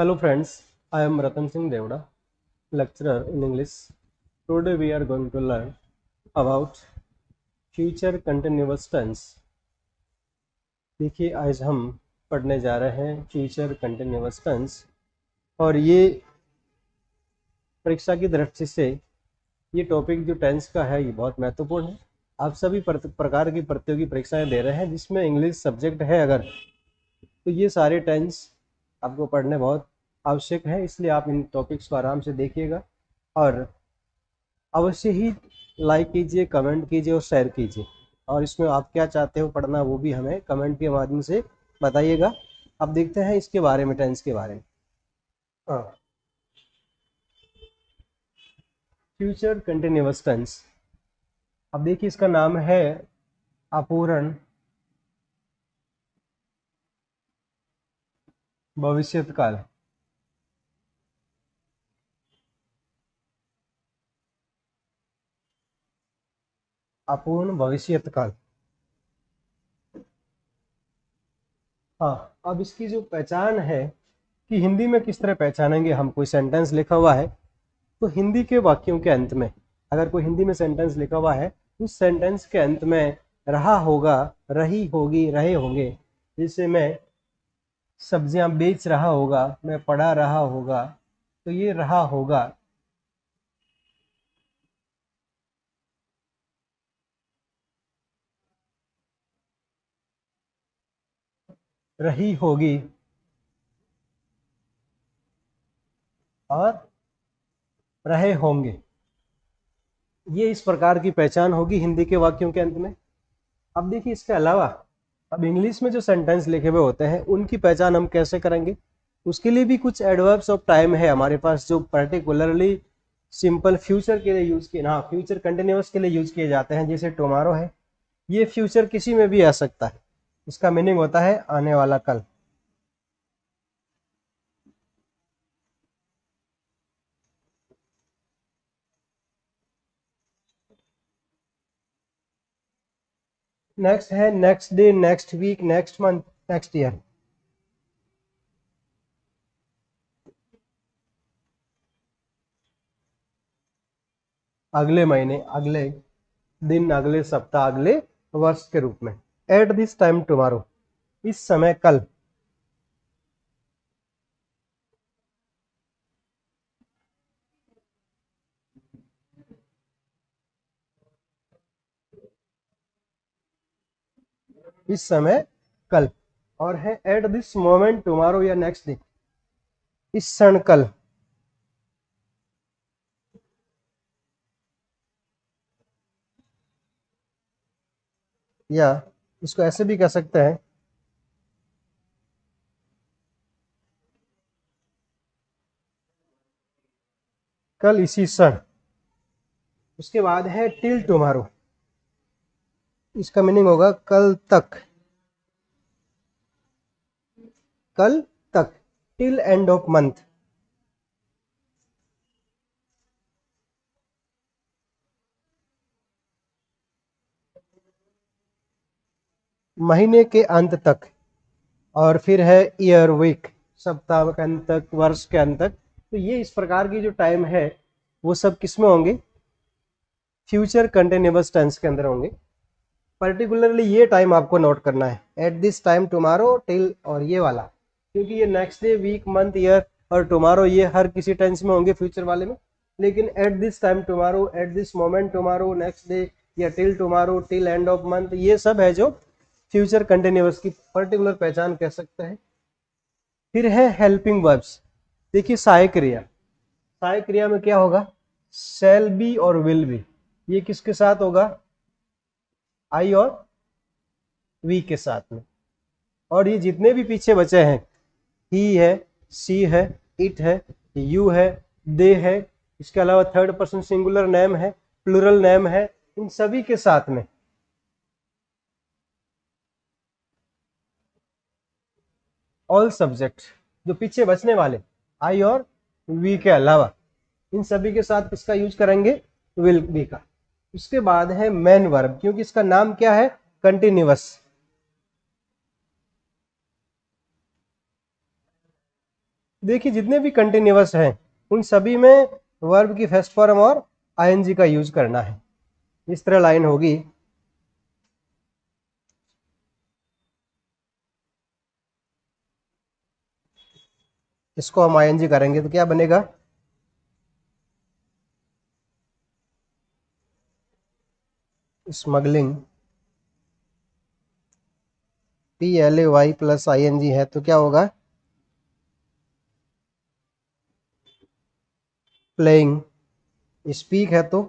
Hello friends, I am Ratan Singh Devda, lecturer in English. Today we are going to learn about future continuous tense. देखिए आज हम पढ़ने जा रहे हैं फ्यूचर कंटिन्यूअस टेंस और ये परीक्षा की दृष्टि से ये टॉपिक जो टेंस का है ये बहुत महत्वपूर्ण है। आप सभी प्रकार की प्रतियोगी परीक्षाएं दे रहे हैं जिसमें इंग्लिश सब्जेक्ट है अगर तो ये सारे टेंस आपको पढ़ने बहुत आवश्यक है, इसलिए आप इन टॉपिक्स को आराम से देखिएगा और अवश्य ही लाइक कीजिए, कमेंट कीजिए और शेयर कीजिए। और इसमें आप क्या चाहते हो पढ़ना वो भी हमें कमेंट के माध्यम से बताइएगा। अब देखते हैं इसके बारे में, टेंस के बारे में। फ्यूचर कंटिन्यूअस टेंस, अब देखिए इसका नाम है अपूर्ण भविष्यत काल। अपूर्ण भविष्यत काल। हाँ, अब इसकी जो पहचान है कि हिंदी में किस तरह पहचानेंगे हम। कोई सेंटेंस लिखा हुआ है तो हिंदी के वाक्यों के अंत में अगर कोई हिंदी में सेंटेंस लिखा हुआ है उस सेंटेंस के अंत में रहा होगा, रही होगी, रहे होंगे। जैसे मैं सब्जियां बेच रहा होगा, मैं पढ़ा रहा होगा, तो ये रहा होगा। रही होगी और रहे होंगे, ये इस प्रकार की पहचान होगी हिंदी के वाक्यों के अंत में। अब देखिए इसके अलावा अब इंग्लिश में जो सेंटेंस लिखे हुए होते हैं उनकी पहचान हम कैसे करेंगे। उसके लिए भी कुछ एडवर्ब्स ऑफ टाइम है हमारे पास जो पर्टिकुलरली सिंपल फ्यूचर के लिए यूज किए, हाँ फ्यूचर कंटिन्यूअस के लिए यूज किए जाते हैं। जैसे टुमारो है, ये फ्यूचर किसी में भी आ सकता है, इसका मीनिंग होता है आने वाला कल। नेक्स्ट है next day, next week, next month, next year. अगले महीने, अगले दिन, अगले सप्ताह, अगले वर्ष के रूप में। एट दिस टाइम टुमारो, इस समय कल। इस समय कल। और है एट दिस मोमेंट टुमारो या नेक्स्ट डे, इस क्षण कल। या इसको ऐसे भी कह सकते हैं, कल इसी क्षण। उसके बाद है टिल टुमारो, इसका मीनिंग होगा कल तक, कल तक। टिल एंड ऑफ मंथ, महीने के अंत तक। और फिर है ईयर, वीक, सप्ताह के अंत तक, वर्ष के अंत तक। तो ये इस प्रकार की जो टाइम है वो सब किस में होंगे, फ्यूचर कंटिन्यूअस टेंस के अंदर होंगे। पर्टिकुलरली ये टाइम आपको नोट करना है, at this time tomorrow, till और ये वाला, क्योंकि ये next day, week, month, year और टुमारो ये हर किसी टेंस में होंगे फ्यूचर वाले में। लेकिन at this time tomorrow, at this moment tomorrow, next day या till tomorrow, till end of month, ये सब है जो फ्यूचर कंटिन्यूअस की पर्टिकुलर पहचान कह सकते हैं। फिर है हेल्पिंग वर्ब्स। देखिए सहायक क्रिया, सहायक क्रिया में क्या होगा, शैल बी और विल बी। ये किसके साथ होगा, आई और वी के साथ में। और ये जितने भी पीछे बचे हैं, ही है, सी है, इट है, यू है, दे है, इसके अलावा थर्ड पर्सन सिंगुलर नेम है, प्लूरल नेम है, इन सभी के साथ में ऑल सब्जेक्ट, जो पीछे बचने वाले आई और वी के अलावा, इन सभी के साथ किसका यूज करेंगे, विल बी का। उसके बाद है मेन वर्ब, क्योंकि इसका नाम क्या है, कंटिन्यूअस। देखिए जितने भी कंटिन्यूअस हैं उन सभी में वर्ब की फर्स्ट फॉर्म और आईएनजी का यूज करना है। इस तरह लाइन होगी। इसको हम आईएनजी करेंगे तो क्या बनेगा? स्मगलिंग, PLAY प्लस आईएनजी है तो क्या होगा? प्लेइंग। स्पीक है तो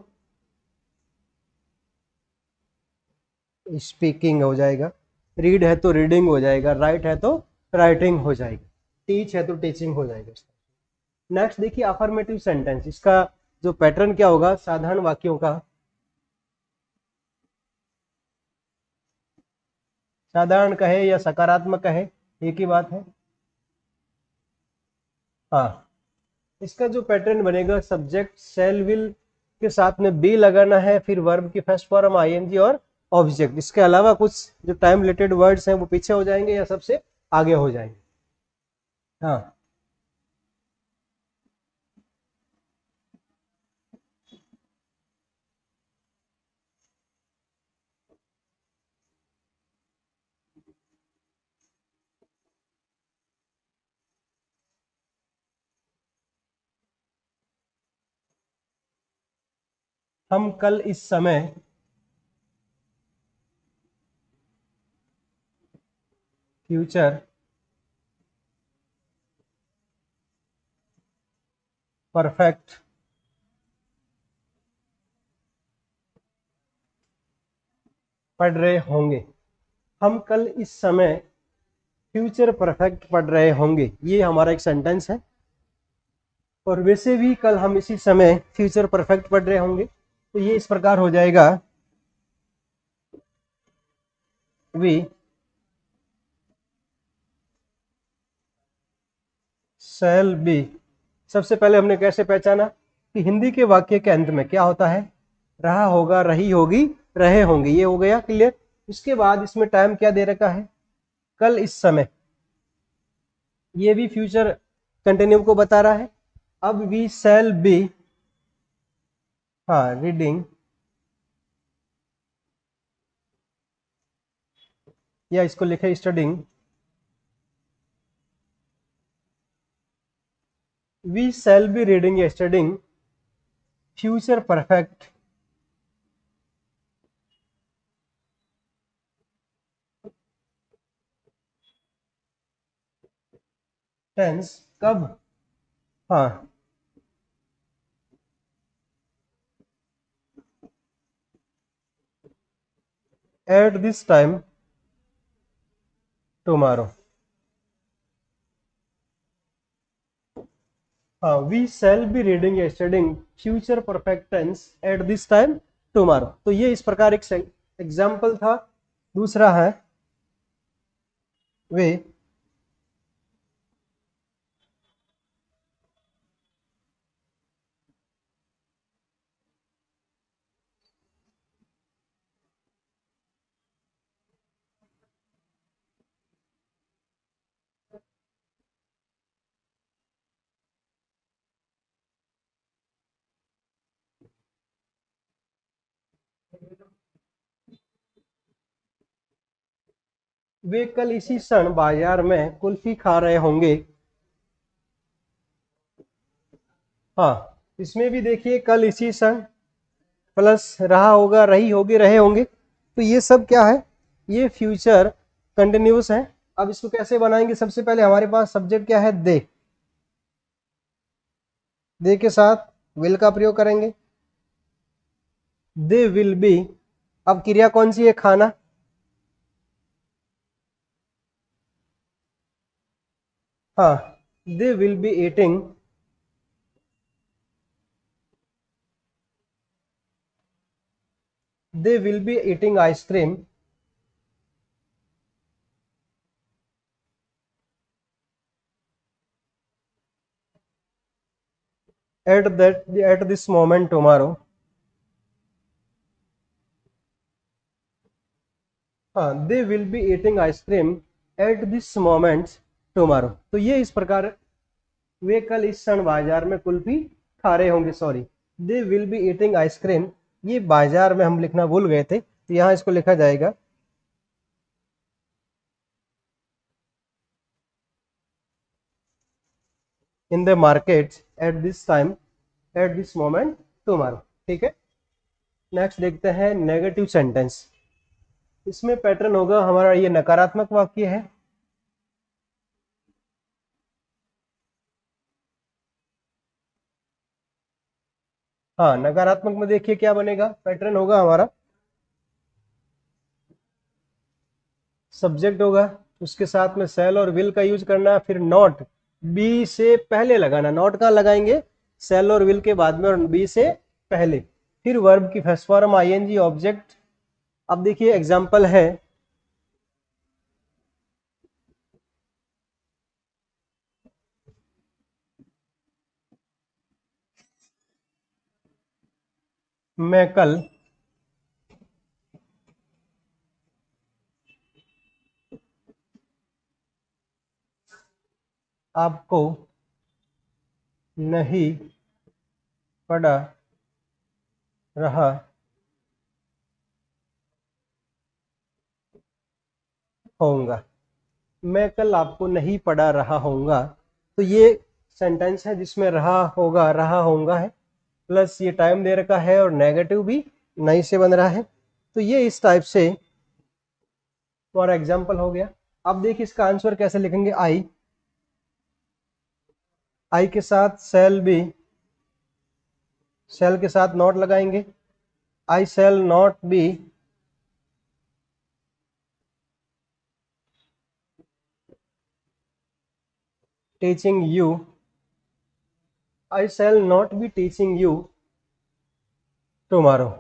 स्पीकिंग हो जाएगा। रीड है तो रीडिंग हो जाएगा। राइट है तो राइटिंग हो जाएगी। टीच है तो टीचिंग हो जाएगा। नेक्स्ट देखिए अफर्मेटिव सेंटेंस। इसका जो पैटर्न क्या होगा साधारण वाक्यों का? साधारण कहे या सकारात्मक कहे एक ही बात है। हाँ, इसका जो पैटर्न बनेगा सब्जेक्ट शैल विल के साथ में बी लगाना है, फिर वर्ब की फर्स्ट फॉर्म आईएनजी और ऑब्जेक्ट। इसके अलावा कुछ जो टाइम रिलेटेड वर्ड्स हैं वो पीछे हो जाएंगे या सबसे आगे हो जाएंगे। हाँ, हम कल इस समय फ्यूचर परफेक्ट पढ़ रहे होंगे। हम कल इस समय फ्यूचर परफेक्ट पढ़ रहे होंगे, ये हमारा एक सेंटेंस है। और वैसे भी कल हम इसी समय फ्यूचर परफेक्ट पढ़ रहे होंगे तो ये इस प्रकार हो जाएगा। We shall be. सबसे पहले हमने कैसे पहचाना कि हिंदी के वाक्य के अंत में क्या होता है? रहा होगा, रही होगी, रहे होंगे। ये हो गया क्लियर। इसके बाद इसमें टाइम क्या दे रखा है? कल इस समय। ये भी फ्यूचर कंटिन्यू को बता रहा है। अब वी शैल बी, हाँ, रीडिंग या इसको लिखे studying. We shall be reading या स्टडिंग फ्यूचर परफेक्ट टेंस। कब? हाँ, एट दिस टाइम टुमारो। हाँ, वी शैल बी रीडिंग या studying future perfect tense at this time tomorrow. तो ये इस प्रकार एक एग्जाम्पल था। दूसरा है वे वे कल इसी क्षण बाजार में कुल्फी खा रहे होंगे। हाँ, इसमें भी देखिए कल इसी क्षण प्लस रहा होगा, रही होगी, रहे होंगे। तो ये सब क्या है? ये फ्यूचर कंटिन्यूस है। अब इसको कैसे बनाएंगे? सबसे पहले हमारे पास सब्जेक्ट क्या है? दे। दे के साथ विल का प्रयोग करेंगे। They will be. अब क्रिया कौन सी है? खाना। हाँ, they will be eating, they will be eating ice cream at this moment tomorrow. हाँ, they will be eating ice cream at this moment tomorrow. तो ये इस प्रकार वे कल इस क्षण बाजार में कुल्फी खा रहे होंगे, sorry, they will be eating ice cream. ये बाजार में हम लिखना भूल गए थे, तो यहाँ इसको लिखा जाएगा in the market at this time, eight this moment tomorrow. ठीक है, नेक्स्ट देखते हैं नेगेटिव सेंटेंस। इसमें पैटर्न होगा हमारा, ये नकारात्मक वाक्य है। हाँ, नकारात्मक में देखिए क्या बनेगा, पैटर्न होगा हमारा सब्जेक्ट होगा, उसके साथ में शैल और विल का यूज करना, फिर नॉट बी से पहले लगाना। नॉट कहाँ लगाएंगे, शैल और विल के बाद में और बी से पहले। फिर वर्ब की फर्स्ट फॉर्म आईएनजी ऑब्जेक्ट। अब देखिए एग्जांपल है, मैं कल आपको नहीं पढ़ा रहा होऊंगा। मैं कल आपको नहीं पढ़ा रहा होऊंगा, तो ये सेंटेंस है जिसमें रहा होऊंगा है, प्लस ये टाइम दे रखा है और नेगेटिव भी नहीं से बन रहा है। तो ये इस टाइप से फॉर एग्जाम्पल हो गया। अब देखिए इसका आंसर कैसे लिखेंगे, आई के साथ शैल बी, शैल के साथ नॉट लगाएंगे, I shall not be teaching you, I shall not be teaching you tomorrow,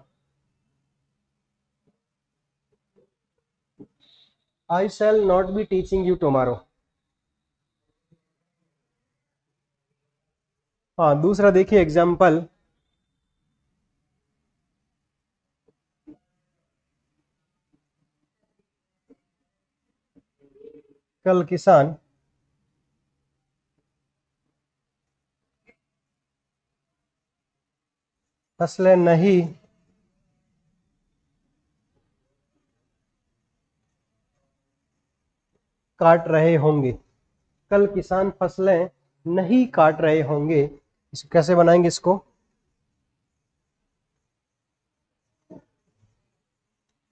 I shall not be teaching you tomorrow. हाँ, दूसरा देखिए एग्जाम्पल, कल किसान फसलें नहीं काट रहे होंगे। कल किसान फसलें नहीं काट रहे होंगे, इसको कैसे बनाएंगे इसको,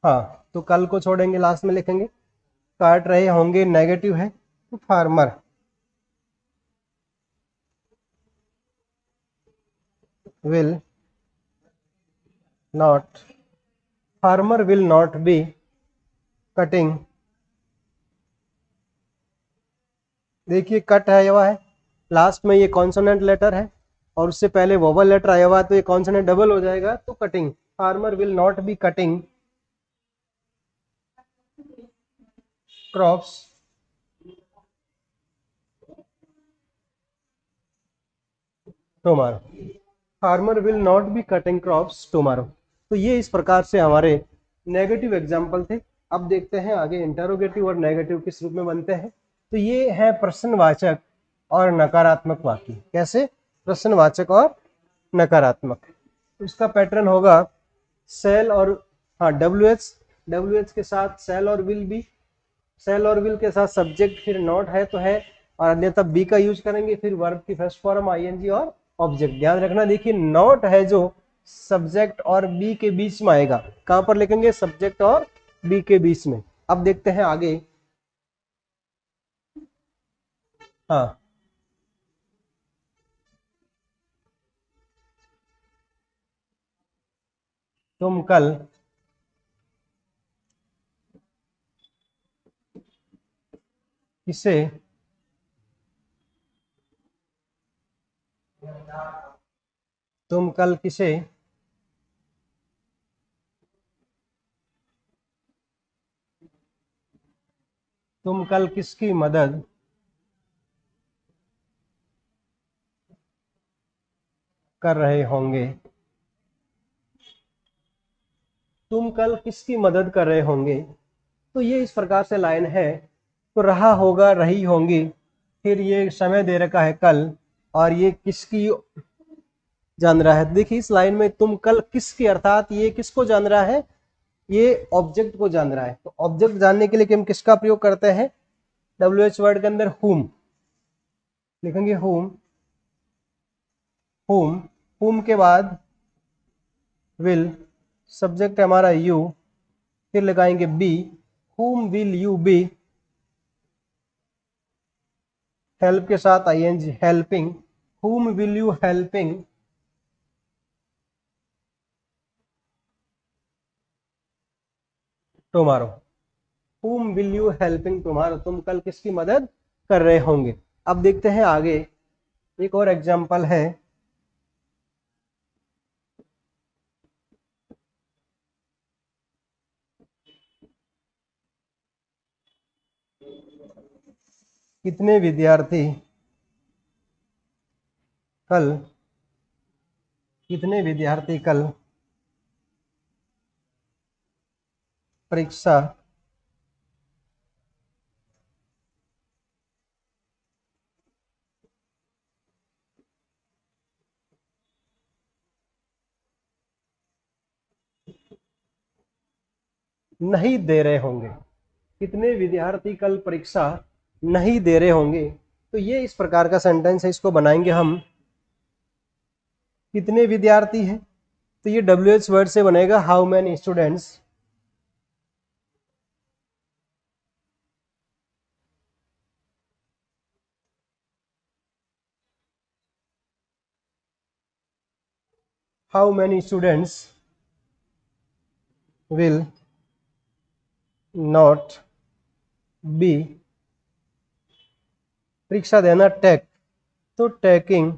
हाँ, तो कल को छोड़ेंगे, लास्ट में लिखेंगे। काट रहे होंगे नेगेटिव है, तो farmer will not, farmer will not B cutting. देखिए कट आया हुआ है, लास्ट में ये कॉन्सोनेंट लेटर है और उससे पहले वोवल लेटर आया हुआ है, तो ये कॉन्सोनेंट डबल हो जाएगा, तो cutting, farmer will not B cutting crops tomorrow, farmer will not B cutting crops tomorrow. तो ये इस प्रकार से हमारे नेगेटिव एग्जाम्पल थे। अब देखते हैं आगे इंटरोगेटिव और नेगेटिव किस रूप में बनते हैं। तो ये है प्रश्नवाचक और नकारात्मक वाक्य। कैसे, प्रश्नवाचक और नकारात्मक। उसका पैटर्न होगा सेल और, हाँ, डब्ल्यू एच के साथ सेल और विल बी, सेल और विल के साथ सब्जेक्ट, फिर नॉट है तो है, और अन्यथा बी का यूज करेंगे, फिर वर्ब की फर्स्ट फॉर्म आईएनजी और ऑब्जेक्ट। ध्यान रखना, देखिए नॉट है जो सब्जेक्ट और बी के बीच में आएगा, कहां पर लिखेंगे, सब्जेक्ट और बी के बीच में। अब देखते हैं आगे, हाँ, तुम कल किसे तुम कल किसे तुम कल किसकी मदद कर रहे होंगे, तुम कल किसकी मदद कर रहे होंगे। तो ये इस प्रकार से लाइन है। तो रहा होगा, रही होंगी, फिर ये समय दे रखा है कल, और ये किसकी जान रहा है। देखिए इस लाइन में तुम कल किसकी, अर्थात ये किसको जान रहा है, ये ऑब्जेक्ट को जान रहा है। तो ऑब्जेक्ट जानने के लिए हम किसका प्रयोग करते हैं, WH वर्ड के अंदर whom लिखेंगे, whom के बाद will, सब्जेक्ट हमारा you, फिर लगाएंगे be, whom will you be, help के साथ ing helping, whom will you helping, tomorrow, whom will you helping tomorrow, तुम कल किसकी मदद कर रहे होंगे। अब देखते हैं आगे, एक और एग्जांपल है, कितने विद्यार्थी कल, कितने विद्यार्थी कल परीक्षा नहीं दे रहे होंगे, कितने विद्यार्थी कल परीक्षा नहीं दे रहे होंगे। तो ये इस प्रकार का सेंटेंस है, इसको बनाएंगे हम, कितने विद्यार्थी हैं, तो ये WH वर्ड से बनेगा how many students, how many students will not B, परीक्षा देना टेक, तो taking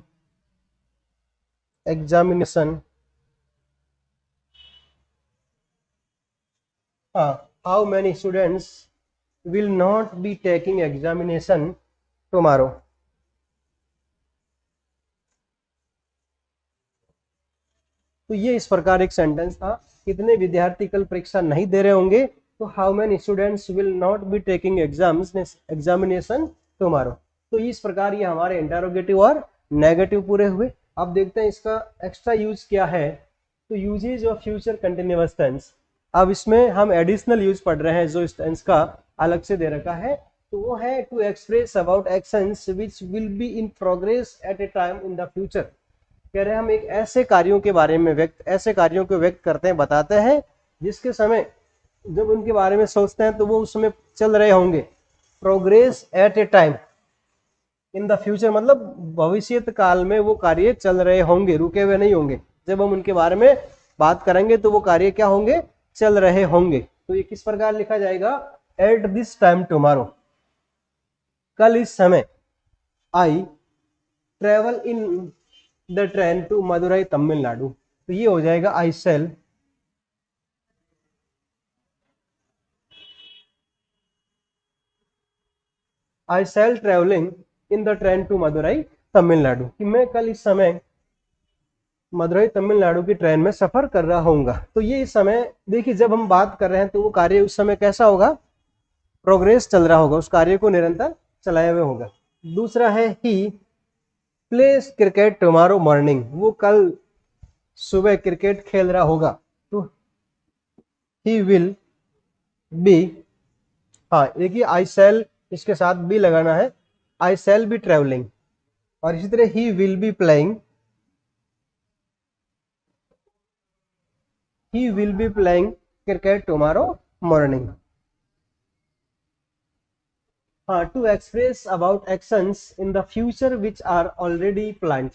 examination, how many students will not be taking examination tomorrow. तो ये इस प्रकार एक सेंटेंस था, कितने विद्यार्थी कल परीक्षा नहीं दे रहे होंगे, तो how many students will not be taking examination tomorrow. तो इस प्रकार ये हमारे इंटरोगेटिव और नेगेटिव पूरे हुए। अब देखते हैं इसका एक्स्ट्रा यूज क्या है, तो usages of future continuous tense. अब इसमें हम एडिशनल यूज पढ़ रहे हैं जो इस टेंस का अलग से दे रखा है, तो वो है to express about actions which will be in progress at a time in the future. कह रहे हैं हम एक ऐसे कार्यों के बारे में ऐसे कार्यों को व्यक्त करते हैं, बताते हैं जिसके समय जब उनके बारे में सोचते हैं तो वो उस समय चल रहे होंगे। Progress at a time in the future मतलब भविष्य काल में वो कार्य चल रहे होंगे, रुके हुए नहीं होंगे। जब हम उनके बारे में बात करेंगे तो वो कार्य क्या होंगे, चल रहे होंगे। तो ये किस प्रकार लिखा जाएगा, एट दिस टाइम टुमारो, कल इस समय, I travel in the train to Madurai Tamil Nadu. तो ये हो जाएगा I shall travelling in the train to Madurai Tamil Nadu, कि मैं कल इस समय मदुरई तमिलनाडु की ट्रेन में सफर कर रहा होऊंगा। तो ये इस समय देखिए जब हम बात कर रहे हैं तो वो कार्य उस समय कैसा होगा, प्रोग्रेस चल रहा होगा, उस कार्य को निरंतर चलाए हुए होगा। दूसरा है ही प्लेस क्रिकेट टुमारो मॉर्निंग, वो कल सुबह क्रिकेट खेल रहा होगा। तो ही विल बी, हाँ देखिए आई सेल इसके साथ बी लगाना है, आई सेल बी ट्रेवलिंग। और इसी तरह he will be playing, he will be playing cricket tomorrow morning. हाँ, to express about actions in the future which are already planned.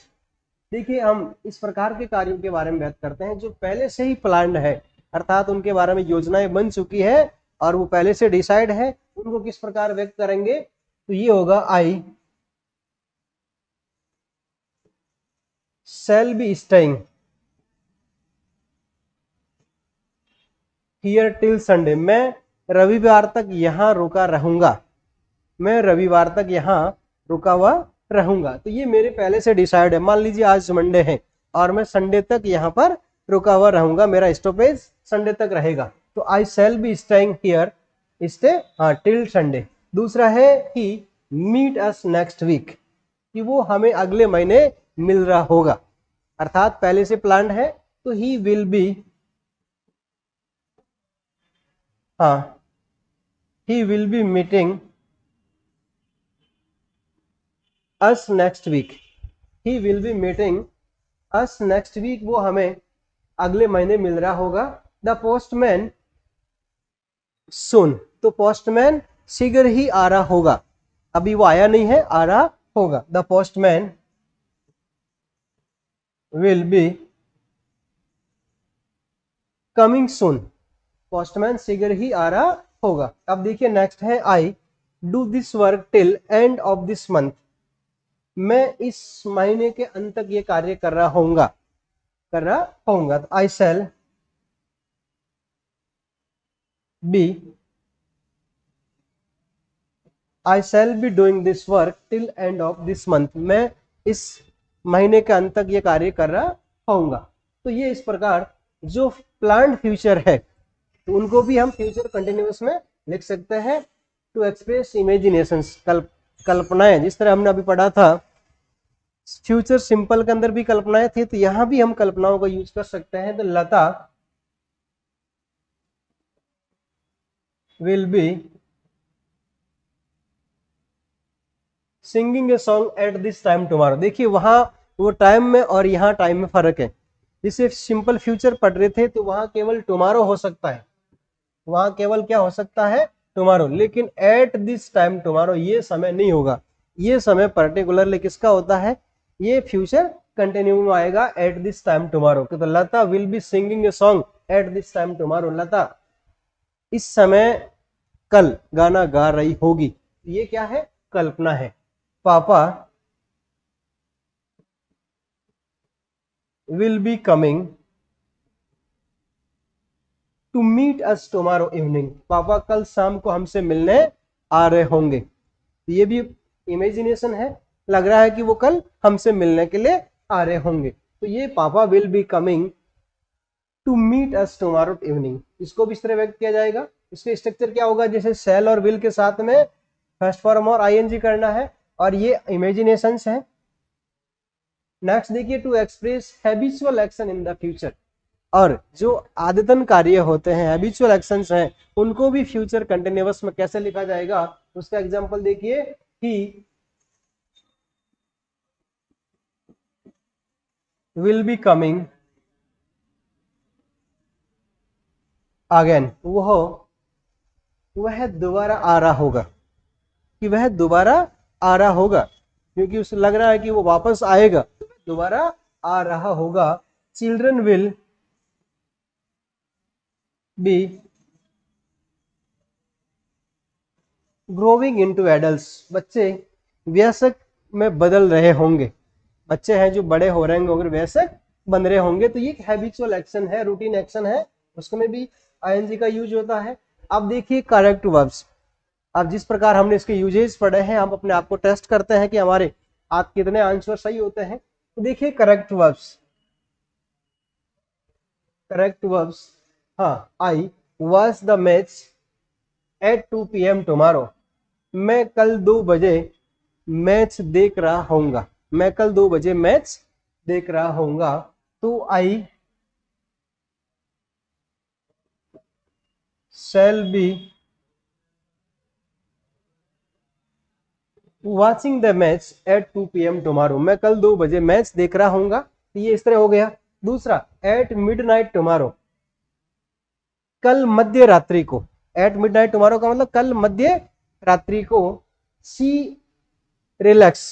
देखिए हम इस प्रकार के कार्यों के बारे में बात करते हैं जो पहले से ही प्लान्ड है, अर्थात उनके बारे में योजनाएं बन चुकी है और वो पहले से डिसाइड है, उनको किस प्रकार व्यक्त करेंगे, तो ये होगा I shall be staying here till Sunday, मैं रविवार तक यहाँ रुका रहूंगा, मैं रविवार तक यहाँ रुका हुआ रहूंगा। तो ये मेरे पहले से डिसाइड है, मान लीजिए आज मंडे है और मैं संडे तक यहाँ पर रुका हुआ रहूंगा, मेरा स्टॉपेज संडे तक रहेगा। तो I shall be staying here stay till Sunday. दूसरा है he meet us next week, कि वो हमें अगले महीने मिल रहा होगा, अर्थात पहले से प्लान्ड है। तो ही विल बी, हाँ, he will be meeting us next week, he will be meeting us next week, वो हमें अगले महीने मिल रहा होगा। द पोस्टमैन सुन, तो पोस्टमैन शीघ्र ही आ रहा होगा, अभी वो आया नहीं है, आ रहा होगा। The postman will be coming soon, postman शीघ्र ही आ रहा होगा। अब देखिए नेक्स्ट है, I do this work till end of this month, मैं इस महीने के अंत तक ये कार्य कर रहा होऊंगा, कर रहा होऊंगा। तो I shall be, I shall be doing this work till end of this month, मैं इस महीने के अंत तक ये कार्य कर रहा होऊंगा। तो ये इस प्रकार जो प्लान्ड फ्यूचर है, तो उनको भी हम फ्यूचर कंटिन्यूअस में लिख सकते हैं। टू एक्सप्रेस इमेजिनेशंस, कल्पनाएं, जिस तरह हमने अभी पढ़ा था फ्यूचर सिंपल के अंदर भी कल्पनाएं थी, तो यहां भी हम कल्पनाओं का यूज कर सकते हैं। तो Lata will be singing a song at this time tomorrow, देखिए वहां वो टाइम में और यहाँ टाइम में फर्क है। जिसे सिंपल फ्यूचर पढ़ रहे थे तो वहां केवल टुमारो हो सकता है, वहां केवल क्या हो सकता है, टुमारो, लेकिन एट दिस टाइम टुमारो ये समय नहीं होगा, ये समय पर्टिकुलरली किसका होता है, ये फ्यूचर कंटिन्यू में आएगा एट दिस टाइम टुमारो। तो Lata will be singing a song at this time tomorrow, Lata इस समय कल गाना गा रही होगी, ये क्या है, कल्पना है। Papa will be coming to meet us tomorrow evening, पापा कल शाम को हमसे मिलने आ रहे होंगे। ये भी इमेजिनेशन है, लग रहा है कि वो कल हमसे मिलने के लिए आ रहे होंगे। तो ये papa will be coming to meet us tomorrow evening, इसको भी इस तरह व्यक्त किया जाएगा। इसका स्ट्रक्चर क्या होगा, जैसे शैल और विल के साथ में फर्स्ट फॉर्म और आईएनजी करना है, और ये इमेजिनेशंस है। नेक्स्ट देखिए, to express habitual action in the future, और जो आदतन कार्य होते हैं, हैबिचुअल एक्शंस हैं, उनको भी फ्यूचर कंटिन्यूअस में कैसे लिखा जाएगा, उसका एग्जांपल देखिए, ही विल बी कमिंग अगेन, वह दोबारा आ रहा होगा, कि वह दोबारा आ रहा होगा, क्योंकि उसे लग रहा है कि वो वापस आएगा, दोबारा आ रहा होगा। Children will be growing into adults, बच्चे वयस्क में बदल रहे होंगे, बच्चे हैं जो बड़े हो रहे होंगे, वयस्क बन रहे होंगे। तो ये एक हैबिचुअल एक्शन है, रूटीन एक्शन है, उसमें भी आईएनजी का यूज होता है। अब देखिए करेक्ट वर्ब्स, अब जिस प्रकार हमने इसके यूजेस पढ़े हैं, हम अपने आप को टेस्ट करते हैं कि हमारे आप कितने आंसर सही होते हैं। तो देखिए करेक्ट वर्ब्स, करेक्ट वर्ब्स, हाँ, I watch the match at 2 PM tomorrow, मैं कल 2 बजे मैच देख रहा होऊंगा, मैं कल 2 बजे मैच देख रहा होऊंगा। तो I shall be watching the match at 2 PM tomorrow, मैं कल 2 बजे मैच देख रहा होऊंगा। तो ये इस तरह हो गया। दूसरा, एट मिडनाइट टुमारो, कल मध्य रात्रि को, एट मिडनाइट टुमारो का मतलब कल मध्य रात्रि को। She relax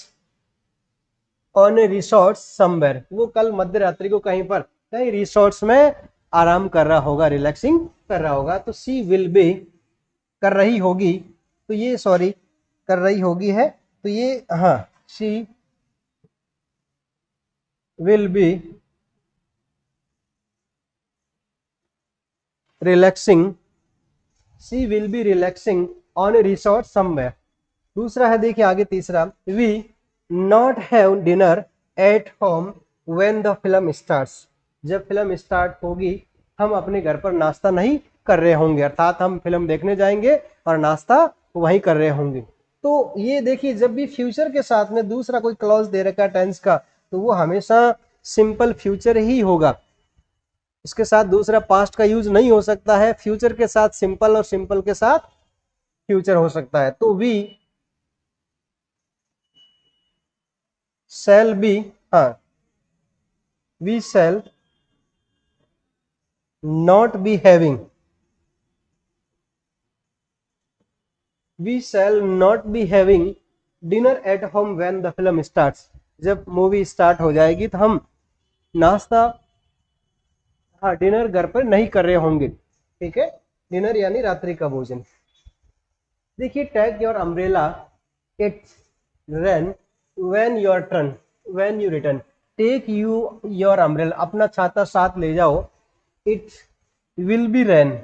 on a resort somewhere, वो कल मध्य रात्रि को कहीं पर, कहीं रिसोर्ट्स में आराम कर रहा होगा, रिलैक्सिंग कर रहा होगा। तो सी विल बी कर रही होगी, तो ये सॉरी कर रही होगी है, तो ये हाँ, she will be relaxing, she will be relaxing on a resort somewhere. दूसरा है देखिए आगे तीसरा, we not have dinner at home when the film starts, जब फिल्म स्टार्ट होगी हम अपने घर पर नाश्ता नहीं कर रहे होंगे, अर्थात हम फिल्म देखने जाएंगे और नाश्ता वहीं कर रहे होंगे। तो ये देखिए, जब भी फ्यूचर के साथ में दूसरा कोई क्लॉज दे रखा है टेंस का, तो वो हमेशा सिंपल फ्यूचर ही होगा। इसके साथ दूसरा पास्ट का यूज नहीं हो सकता है। फ्यूचर के साथ सिंपल और सिंपल के साथ फ्यूचर हो सकता है। तो वी शैल बी, हाँ, we shall not be having, we shall not be having dinner at home when the film starts. जब मूवी स्टार्ट हो जाएगी तो हम नाश्ता, हाँ, डिनर घर पर नहीं कर रहे होंगे। ठीक है, डिनर यानी रात्रि का भोजन। देखिए, take your umbrella, it rain when your turn, when you return. Take you your umbrella, अपना छाता साथ ले जाओ। It will be rain,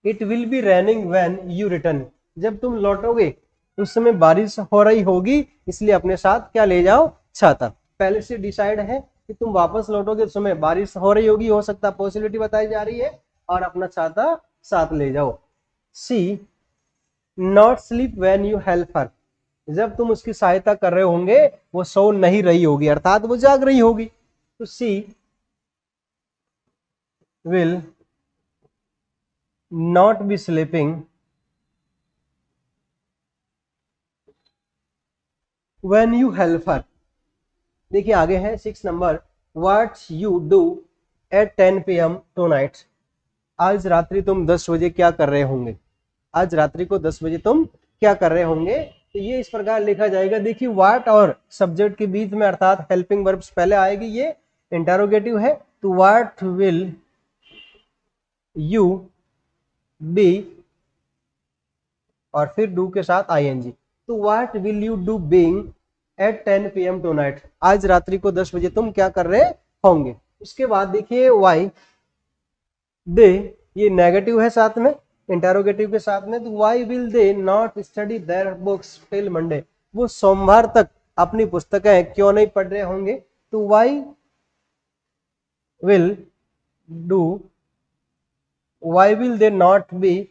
it will be raining when you return. जब तुम लौटोगे उस समय बारिश हो रही होगी, इसलिए अपने साथ क्या ले जाओ, छाता। पहले से डिसाइड है कि तुम वापस लौटोगे उस समय बारिश हो रही होगी, हो सकता पॉसिबिलिटी बताई जा रही है, और अपना छाता साथ ले जाओ। She not sleep when you help her. जब तुम उसकी सहायता कर रहे होंगे वो सो नहीं रही होगी, अर्थात वो जाग रही होगी। तो she will not be sleeping when you help her. देखिए आगे है 6 number, what you do at 10 PM tonight. आज रात्रि तुम 10 बजे क्या कर रहे होंगे, आज रात्रि को 10 बजे तुम क्या कर रहे होंगे। तो ये इस प्रकार लिखा जाएगा। देखिए व्हाट और सब्जेक्ट के बीच में अर्थात हेल्पिंग वर्ब्स पहले आएगी, ये इंटरोगेटिव है। तो व्हाट विल यू बी, और फिर डू के साथ आईएनजी। तो what will you do being at 10 PM tonight, आज रात्रि को 10 बजे तुम क्या कर रहे होंगे। उसके बाद देखिए वाई दे, ये नेगेटिव है साथ में इंटरोगेटिव के साथ में। तो why will they not study their books till Monday, वो सोमवार तक अपनी पुस्तकें क्यों नहीं पढ़ रहे होंगे। तो why will do, why will they not be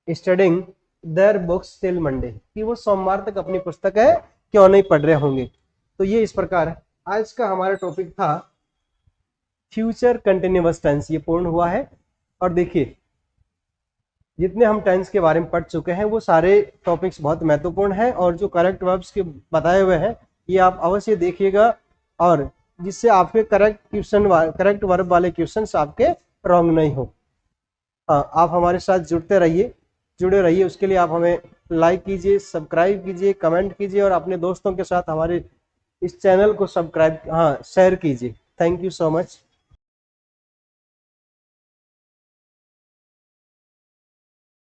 studying their books till Monday, कि वो सोमवार तक अपनी पुस्तकें क्यों नहीं पढ़ रहे होंगे। तो ये इस प्रकार है। आज का हमारा टॉपिक था फ्यूचर कंटिन्यूअस टेंस, ये पूर्ण हुआ है। और देखिए जितने हम टेंस के बारे में पढ़ चुके हैं वो सारे टॉपिक्स बहुत महत्वपूर्ण हैं, और जो करेक्ट वर्ब्स के बताए हुए हैं ये आप अवश्य देखिएगा, और जिससे आपके करेक्ट वर्ब वाले क्वेश्चंस आपके रॉन्ग नहीं हो। हाँ, आप हमारे साथ जुड़े रहिए। उसके लिए आप हमें लाइक कीजिए, सब्सक्राइब कीजिए, कमेंट कीजिए, और अपने दोस्तों के साथ हमारे इस चैनल को सब्सक्राइब, हाँ, शेयर कीजिए। Thank you so much.